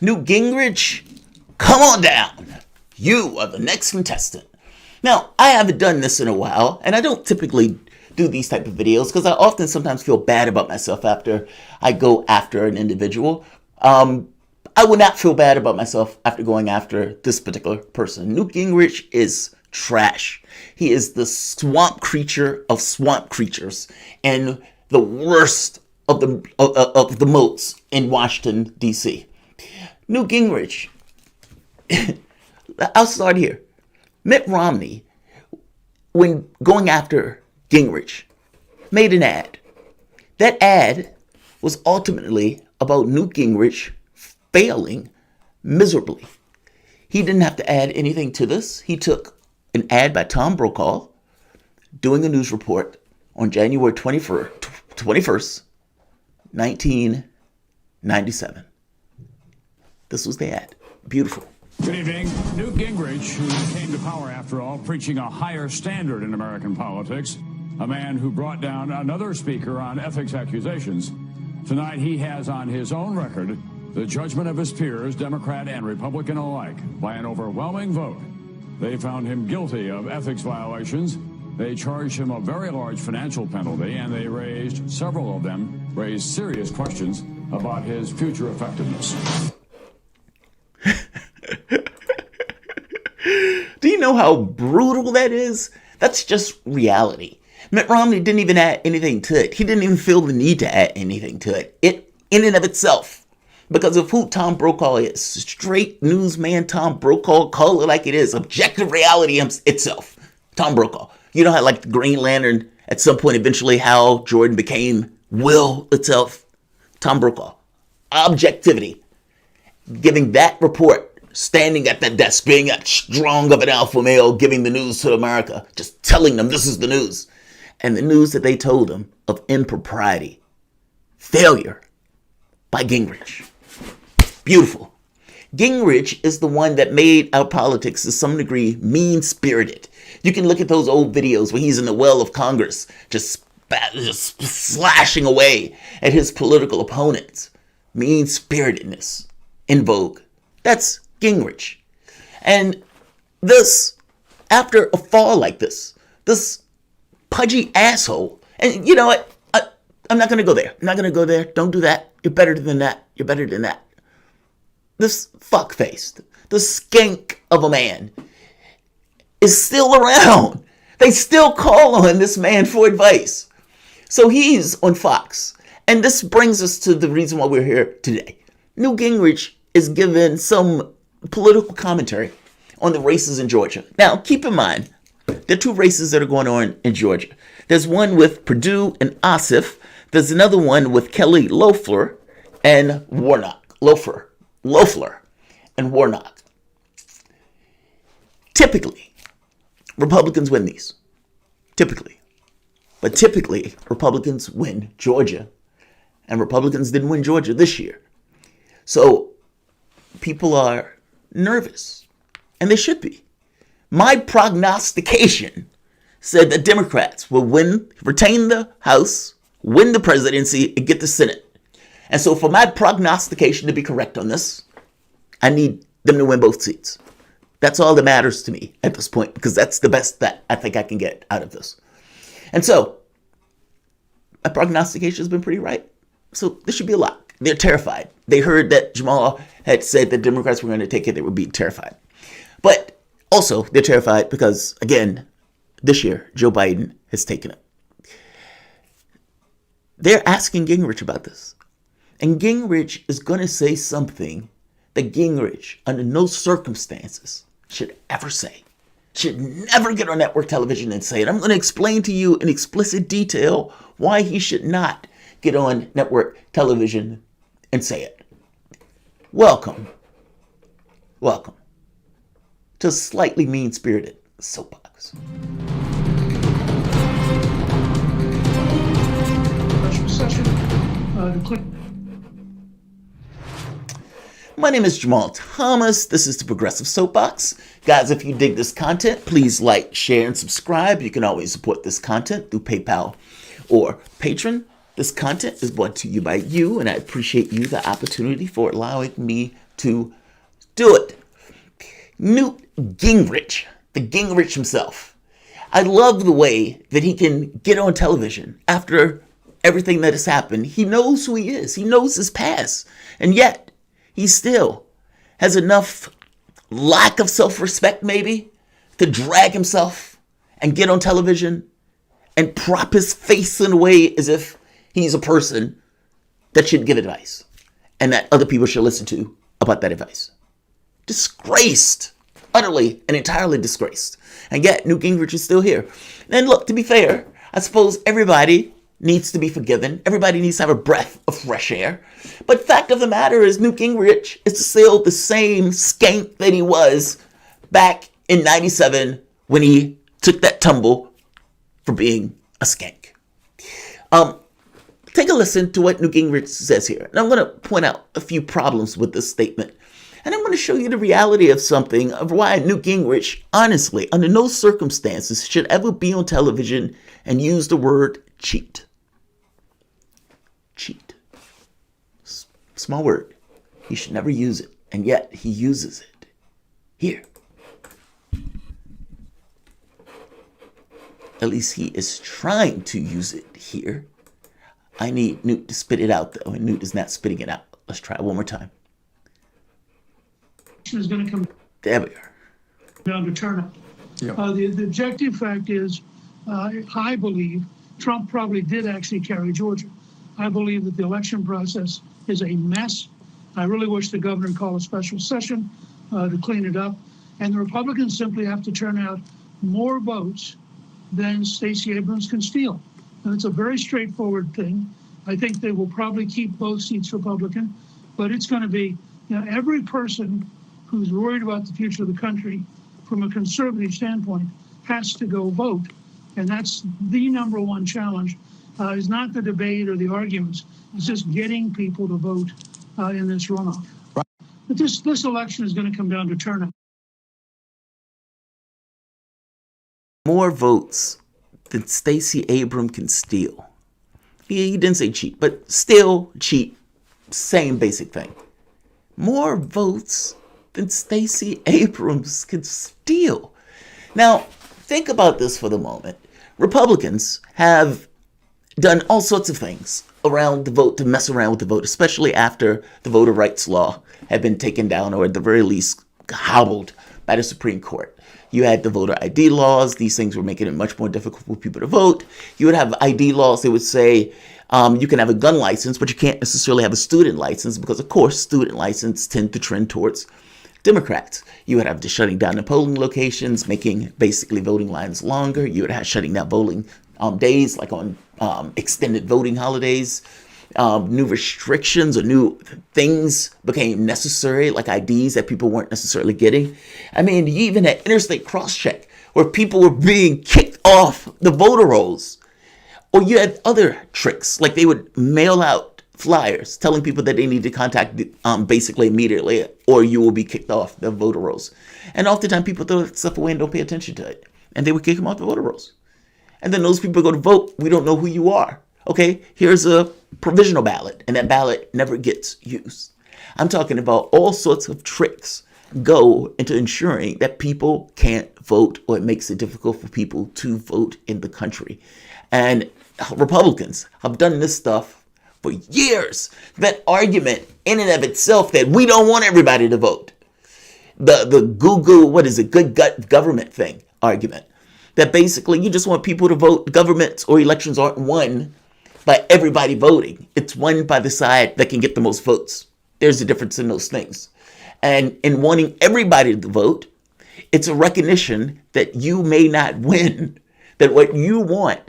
Newt Gingrich, come on down. You are the next contestant. Now, I haven't done this in a while, and I don't typically do these type of videos because I often sometimes feel bad about myself after I go after an individual. I would not feel bad about myself after going after this particular person. Newt Gingrich is trash. He is the swamp creature of swamp creatures and the worst of the moats in Washington, D.C. Newt Gingrich, I'll start here. Mitt Romney, when going after Gingrich, made an ad. That ad was ultimately about Newt Gingrich failing miserably. He didn't have to add anything to this. He took an ad by Tom Brokaw doing a news report on January 21st, 1997. This was the ad. Beautiful. Good evening. Newt Gingrich, who came to power, after all, preaching a higher standard in American politics, a man who brought down another speaker on ethics accusations. Tonight, he has on his own record the judgment of his peers, Democrat and Republican alike, by an overwhelming vote. They found him guilty of ethics violations. They charged him a very large financial penalty, and they several of them raised serious questions about his future effectiveness. Do you know how brutal that is? That's just reality. Mitt Romney didn't even add anything to it. He didn't even feel the need to add anything to it. It, in and of itself, because of who Tom Brokaw is, straight newsman Tom Brokaw, call it like it is, objective reality itself. Tom Brokaw. You know how like the Green Lantern, at some point eventually Hal Jordan became Will itself? Tom Brokaw. Objectivity. Giving that report, standing at that desk, being that strong of an alpha male, giving the news to America, just telling them this is the news. And the news that they told him of impropriety, failure by Gingrich. Beautiful. Gingrich is the one that made our politics to some degree mean-spirited. You can look at those old videos where he's in the well of Congress, just slashing away at his political opponents. Mean-spiritedness in vogue. That's Gingrich. And this, after a fall like this pudgy asshole, and you know what? I'm not going to go there. I'm not going to go there. Don't do that. You're better than that. You're better than that. This fuckface, the skank of a man, is still around. They still call on this man for advice. So he's on Fox. And this brings us to the reason why we're here today. Newt Gingrich is given some political commentary on the races in Georgia. Now, keep in mind, there are two races that are going on in Georgia. There's one with Perdue and Ossoff. There's another one with Kelly Loeffler and Warnock. Loeffler and Warnock. Typically, Republicans win these. Typically. But typically, Republicans win Georgia. And Republicans didn't win Georgia this year. So, people are nervous. And they should be. My prognostication said that Democrats will retain the House, win the presidency, and get the Senate. And so for my prognostication to be correct on this, I need them to win both seats. That's all that matters to me at this point, because that's the best that I think I can get out of this. And so, my prognostication has been pretty right. So this should be a lock. They're terrified. They heard that Jamarl had said that Democrats were going to take it. They would be terrified. But also, they're terrified because, again, this year, Joe Biden has taken it. They're asking Gingrich about this. And Gingrich is going to say something that Gingrich, under no circumstances, should ever say. Should never get on network television and say it. I'm going to explain to you in explicit detail why he should not get on network television and say it. Welcome to Slightly Mean-Spirited Soapbox. My name is Jamarl Thomas. This is the Progressive Soapbox. Guys, if you dig this content, please like, share, and subscribe. You can always support this content through PayPal or Patreon. This content is brought to you by you, and I appreciate you the opportunity for allowing me to do it. Newt Gingrich, the Gingrich himself. I love the way that he can get on television after everything that has happened. He knows who he is. He knows his past. And yet, he still has enough lack of self-respect, maybe, to drag himself and get on television and prop his face in a way as if he's a person that should give advice and that other people should listen to about that advice. Disgraced. Utterly and entirely disgraced. And yet, Newt Gingrich is still here. And look, to be fair, I suppose everybody needs to be forgiven. Everybody needs to have a breath of fresh air. But fact of the matter is, Newt Gingrich is still the same skank that he was back in 97 when he took that tumble for being a skank. Take a listen to what Newt Gingrich says here. And I'm going to point out a few problems with this statement. And I'm going to show you the reality of something, of why Newt Gingrich, honestly, under no circumstances, should ever be on television and use the word cheat. Cheat. Small word. He should never use it. And yet, he uses it. Here. At least he is trying to use it here. I need Newt to spit it out, though, and Newt is not spitting it out. Let's try it one more time. Is going to come there we are. down to turnout. Yep. The objective fact is, I believe Trump probably did actually carry Georgia. I believe that the election process is a mess. I really wish the governor would call a special session to clean it up. And the Republicans simply have to turn out more votes than Stacey Abrams can steal. And it's a very straightforward thing. I think they will probably keep both seats Republican, but it's going to be, every person who's worried about the future of the country from a conservative standpoint has to go vote. And that's the number one challenge, is not the debate or the arguments. It's just getting people to vote in this runoff. Right. But this election is going to come down to turnout. More votes than Stacey Abrams can steal. He didn't say cheat, but still cheat. Same basic thing. More votes than Stacey Abrams can steal. Now, think about this for the moment. Republicans have done all sorts of things around the vote to mess around with the vote, especially after the voter rights law had been taken down, or at the very least hobbled by the Supreme Court. You had the voter ID laws. These things were making it much more difficult for people to vote. You would have ID laws that would say you can have a gun license, but you can't necessarily have a student license because, of course, student license tend to trend towards Democrats. You would have the shutting down the polling locations, making basically voting lines longer. You would have shutting down voting days, like on extended voting holidays. New restrictions or new things became necessary, like IDs that people weren't necessarily getting. I mean, you even had interstate cross-check where people were being kicked off the voter rolls. Or you had other tricks, like they would mail out flyers telling people that they need to contact basically immediately, or you will be kicked off the voter rolls. And oftentimes people throw that stuff away and don't pay attention to it. And they would kick them off the voter rolls. And then those people go to vote. We don't know who you are. Okay, here's a provisional ballot, and that ballot never gets used. I'm talking about all sorts of tricks go into ensuring that people can't vote, or it makes it difficult for people to vote in the country. And Republicans have done this stuff for years. That argument in and of itself that we don't want everybody to vote. The good gut government thing argument. That basically you just want people to vote. Governments or elections aren't won by everybody voting. It's won by the side that can get the most votes. There's a difference in those things. And in wanting everybody to vote, it's a recognition that you may not win, that what you want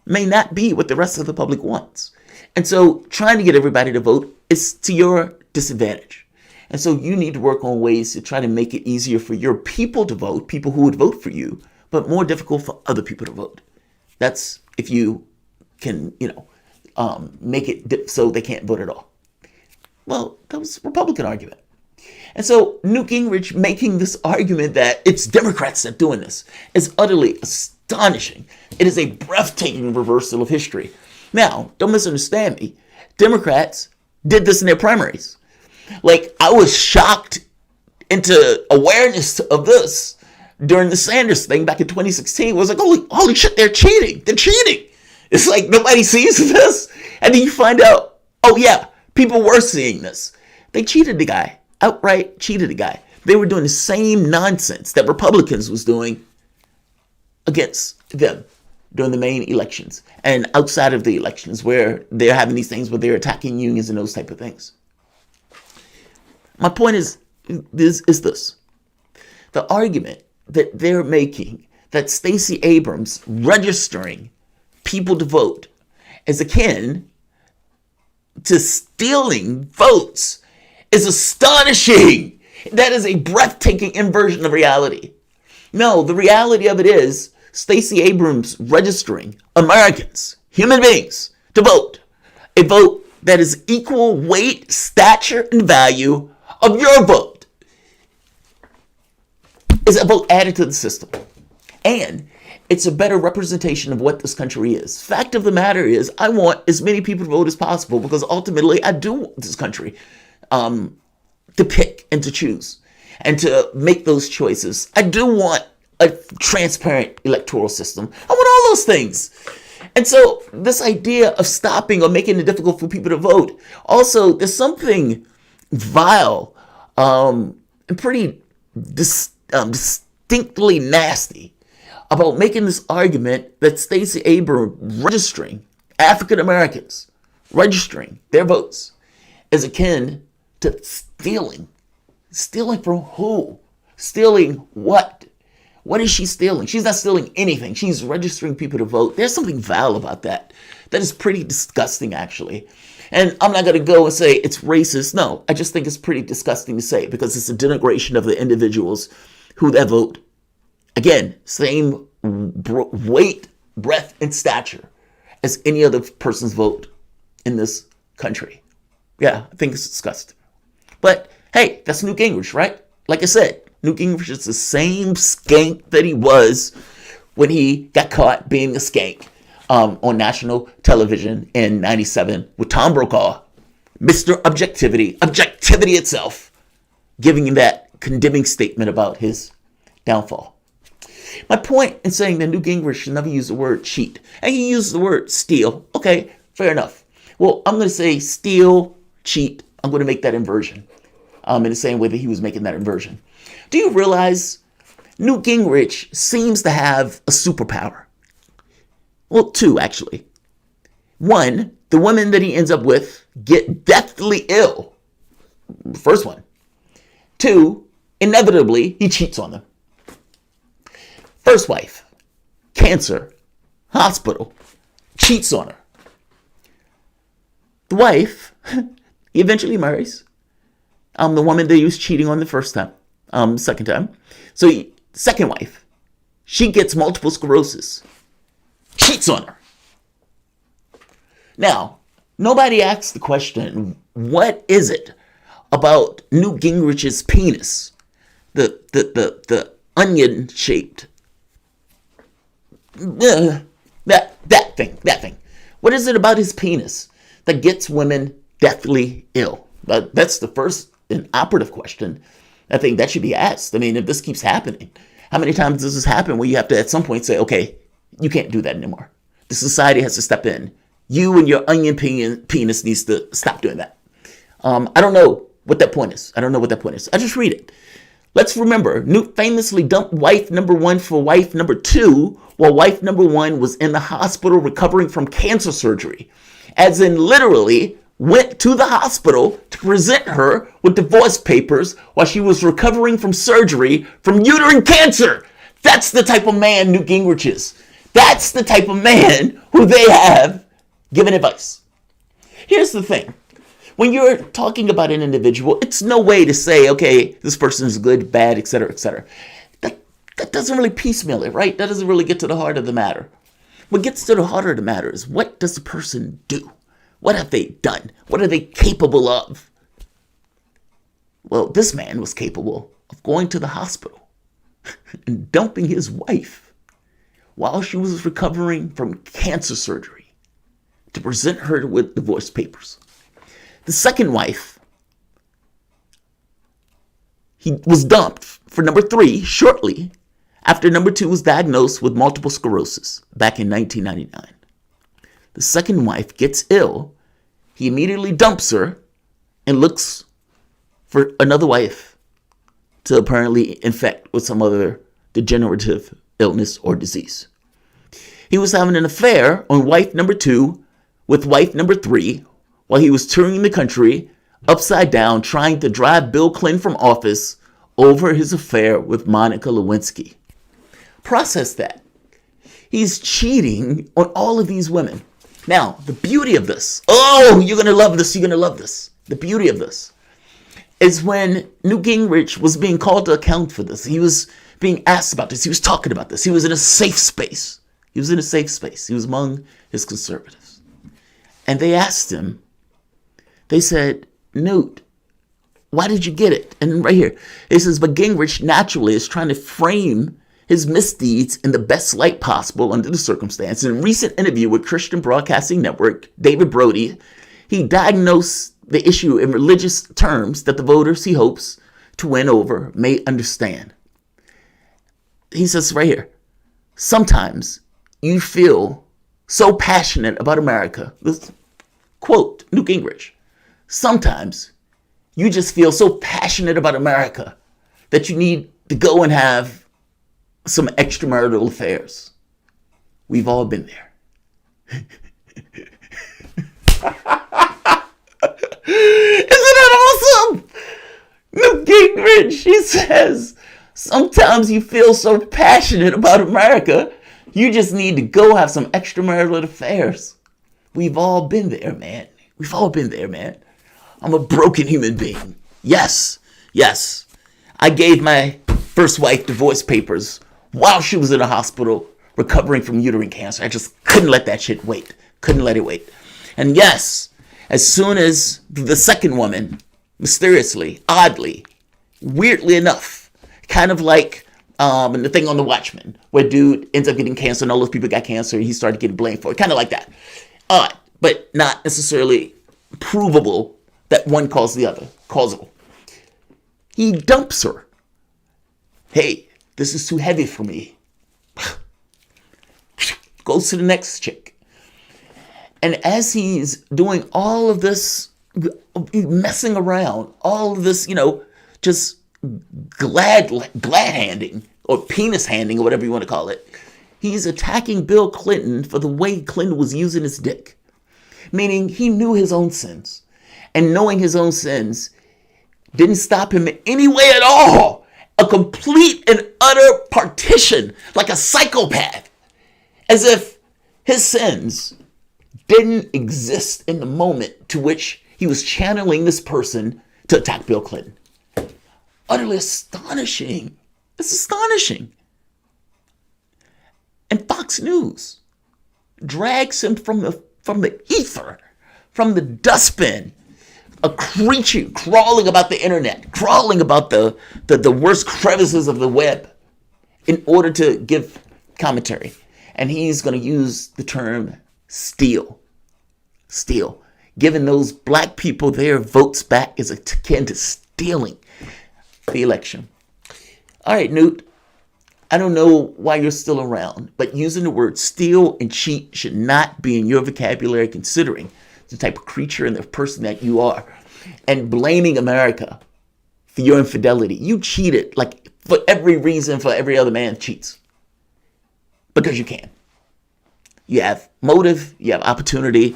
may not be what the rest of the public wants. And so trying to get everybody to vote is to your disadvantage. And so you need to work on ways to try to make it easier for your people to vote, people who would vote for you, but more difficult for other people to vote. That's if you can, make it so they can't vote at all. Well, that was a Republican argument. And so Newt Gingrich making this argument that it's Democrats that are doing this is utterly astonishing. It is a breathtaking reversal of history. Now, don't misunderstand me. Democrats did this in their primaries. Like, I was shocked into awareness of this during the Sanders thing back in 2016. It was like, holy shit, they're cheating. They're cheating. It's like nobody sees this. And then you find out, oh yeah, people were seeing this. They cheated the guy. Outright cheated the guy. They were doing the same nonsense that Republicans was doing against them during the main elections and outside of the elections, where they're having these things where they're attacking unions and those type of things. My point is this. The argument that they're making that Stacey Abrams registering people to vote is akin to stealing votes is astonishing. That is a breathtaking inversion of reality. No, the reality of it is Stacey Abrams registering Americans, human beings, to vote. A vote that is equal weight, stature, and value of your vote. Is a vote added to the system. And it's a better representation of what this country is. Fact of the matter is, I want as many people to vote as possible because ultimately I do want this country to pick and to choose and to make those choices. I do want a transparent electoral system. I want all those things. And so this idea of stopping or making it difficult for people to vote, also there's something vile and pretty distinctly nasty about making this argument that Stacey Abrams registering African Americans, registering their votes, is akin to stealing. Stealing from who? Stealing what? What is she stealing? She's not stealing anything. She's registering people to vote. There's something vile about that. That is pretty disgusting, actually. And I'm not going to go and say it's racist. No, I just think it's pretty disgusting to say because it's a denigration of the individuals who that vote. Again, same weight, breadth, and stature as any other person's vote in this country. Yeah, I think it's disgusting. But hey, that's Newt Gingrich, right? Like I said, Newt Gingrich is the same skank that he was when he got caught being a skank on national television in '97 with Tom Brokaw, Mr. Objectivity itself, giving him that condemning statement about his downfall. My point in saying that Newt Gingrich should never use the word cheat, and he used the word steal. Okay, fair enough. Well, I'm going to say steal, cheat. I'm going to make that inversion in the same way that he was making that inversion. Do you realize Newt Gingrich seems to have a superpower? Well, two, actually. One, the women that he ends up with get deathly ill. First one. Two, inevitably, he cheats on them. First wife, cancer, hospital, cheats on her. The wife, he eventually marries. The woman that he was cheating on the second time. So, second wife, she gets multiple sclerosis, cheats on her. Now, nobody asks the question, what is it about Newt Gingrich's penis, the onion-shaped, that thing. What is it about his penis that gets women deathly ill? That's the first and operative question. I think that should be asked. I mean, if this keeps happening, how many times does this happen where you have to at some point say, okay, you can't do that anymore. The society has to step in. You and your onion penis needs to stop doing that. I don't know what that point is. I just read it. Let's remember, Newt famously dumped wife number one for wife number two while wife number one was in the hospital recovering from cancer surgery. As in literally went to the hospital to present her with divorce papers while she was recovering from surgery from uterine cancer. That's the type of man Newt Gingrich is. That's the type of man who they have given advice. Here's the thing. When you're talking about an individual, it's no way to say, okay, this person is good, bad, etc., etc. That doesn't really piecemeal it, right? That doesn't really get to the heart of the matter. What gets to the heart of the matter is, what does the person do? What have they done? What are they capable of? Well, this man was capable of going to the hospital and dumping his wife while she was recovering from cancer surgery to present her with divorce papers. The second wife He was dumped for number 3 shortly after number 2 was diagnosed with multiple sclerosis back in 1999. The second wife gets ill. He immediately dumps her and looks for another wife to apparently infect with some other degenerative illness or disease. He was having an affair on wife number 2 with wife number 3 while he was touring the country upside down trying to drive Bill Clinton from office over his affair with Monica Lewinsky. Process that. He's cheating on all of these women. Now, the beauty of this, you're going to love this, the beauty of this is when Newt Gingrich was being called to account for this. He was being asked about this. He was talking about this. He was in a safe space. He was among his conservatives. And they asked him, they said, Newt, why did you get it? And right here, it says, but Gingrich naturally is trying to frame his misdeeds in the best light possible under the circumstances. In a recent interview with Christian Broadcasting Network, David Brody, he diagnosed the issue in religious terms that the voters he hopes to win over may understand. He says right here, sometimes you feel so passionate about America. This quote, Newt Gingrich. Sometimes you just feel so passionate about America that you need to go and have some extramarital affairs. We've all been there. Isn't that awesome? Newt Gingrich, he says, sometimes you feel so passionate about America, you just need to go have some extramarital affairs. We've all been there, man. We've all been there, man. I'm a broken human being. Yes. I gave my first wife divorce papers while she was in a hospital recovering from uterine cancer. I just couldn't let that shit wait. Couldn't let it wait. And yes, as soon as the second woman, mysteriously, oddly, weirdly enough, kind of like the thing on The Watchmen, where dude ends up getting cancer and all those people got cancer and he started getting blamed for it. Kind of like that. Odd, but not necessarily provable that one caused the other. Causal. He dumps her. Hey, this is too heavy for me. Goes to the next chick. And as he's doing all of this, messing around, all of this, just glad handing or penis handing or whatever you want to call it, he's attacking Bill Clinton for the way Clinton was using his dick. Meaning he knew his own sins. And knowing his own sins didn't stop him in any way at all. A complete and utter partition, like a psychopath. As if his sins didn't exist in the moment to which he was channeling this person to attack Bill Clinton. Utterly astonishing. It's astonishing. And Fox News drags him from the ether, from the dustbin, a creature crawling about the internet, crawling about the worst crevices of the web in order to give commentary. And he's going to use the term steal, giving those black people their votes back is akin to stealing the election. All right, Newt, I don't know why you're still around, but using the word steal and cheat should not be in your vocabulary, considering the type of creature and the person that you are. And blaming America for your infidelity. You cheated like for every reason for every other man cheats. Because you can. You have motive, you have opportunity.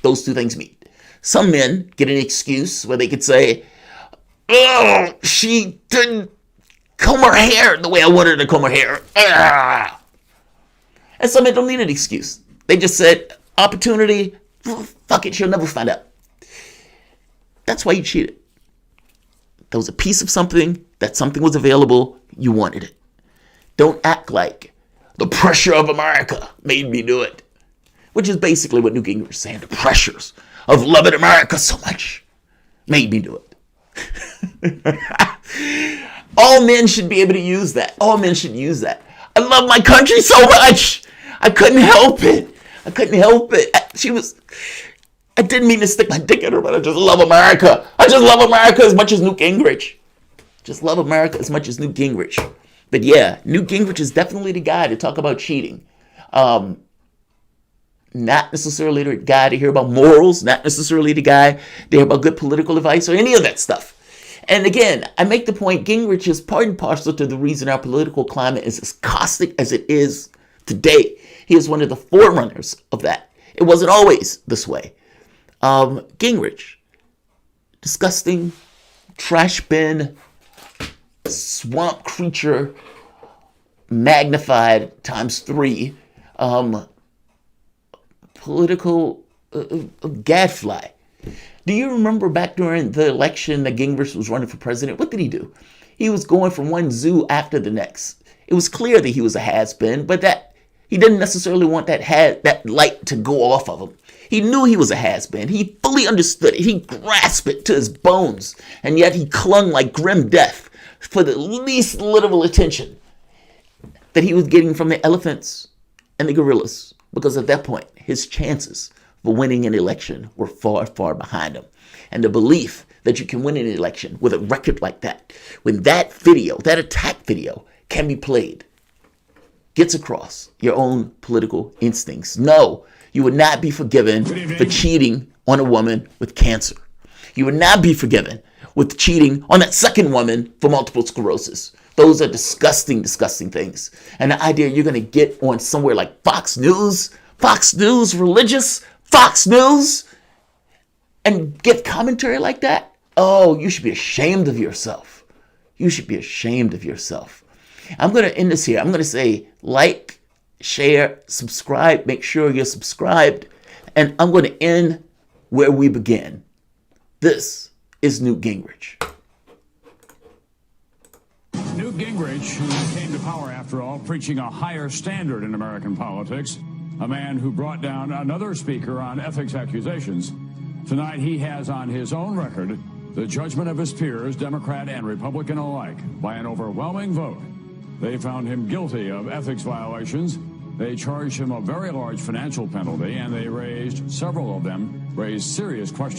Those two things meet. Some men get an excuse where they could say, oh, she didn't comb her hair the way I wanted her to comb her hair. And some men don't need an excuse. They just said, opportunity, fuck it, she'll never find out. That's why you cheated. There was a piece of something, that something was available, you wanted it. Don't act like the pressure of America made me do it. Which is basically what Newt Gingrich is saying. The pressures of loving America so much made me do it. All men should be able to use that. All men should use that. I love my country so much. I couldn't help it. I didn't mean to stick my dick in her, but I just love America. I just love America as much as Newt Gingrich. just love America as much as Newt Gingrich. But yeah, Newt Gingrich is definitely the guy to talk about cheating. Not necessarily the guy to hear about morals, not necessarily the guy to hear about good political advice or any of that stuff. And again, I make the point, Gingrich is part and parcel to the reason our political climate is as caustic as it is today. He is one of the forerunners of that. It wasn't always this way. Gingrich, disgusting, trash bin, swamp creature, magnified times 3, political gadfly. Do you remember back during the election that Gingrich was running for president? What did he do? He was going from one zoo after the next. It was clear that he was a has-been, but that he didn't necessarily want that light to go off of him. He knew he was a has-been. He fully understood it. He grasped it to his bones, and yet he clung like grim death for the least little attention that he was getting from the elephants and the gorillas, because at that point, his chances for winning an election were far, far behind him. And the belief that you can win an election with a record like that, when that video, that attack video, can be played, gets across your own political instincts. No, you would not be forgiven for cheating on a woman with cancer. You would not be forgiven with cheating on that second woman for multiple sclerosis. Those are disgusting, disgusting things. And the idea you're going to get on somewhere like Fox News, religious Fox News, and give commentary like that? Oh, you should be ashamed of yourself. You should be ashamed of yourself. I'm going to end this here. I'm going to say like, share, subscribe. Make sure you're subscribed. And I'm going to end where we began. This is Newt Gingrich. Newt Gingrich, who came to power, after all, preaching a higher standard in American politics, a man who brought down another speaker on ethics accusations. Tonight, he has on his own record the judgment of his peers, Democrat and Republican alike, by an overwhelming vote. They found him guilty of ethics violations. They charged him a very large financial penalty, and they several of them raised serious questions.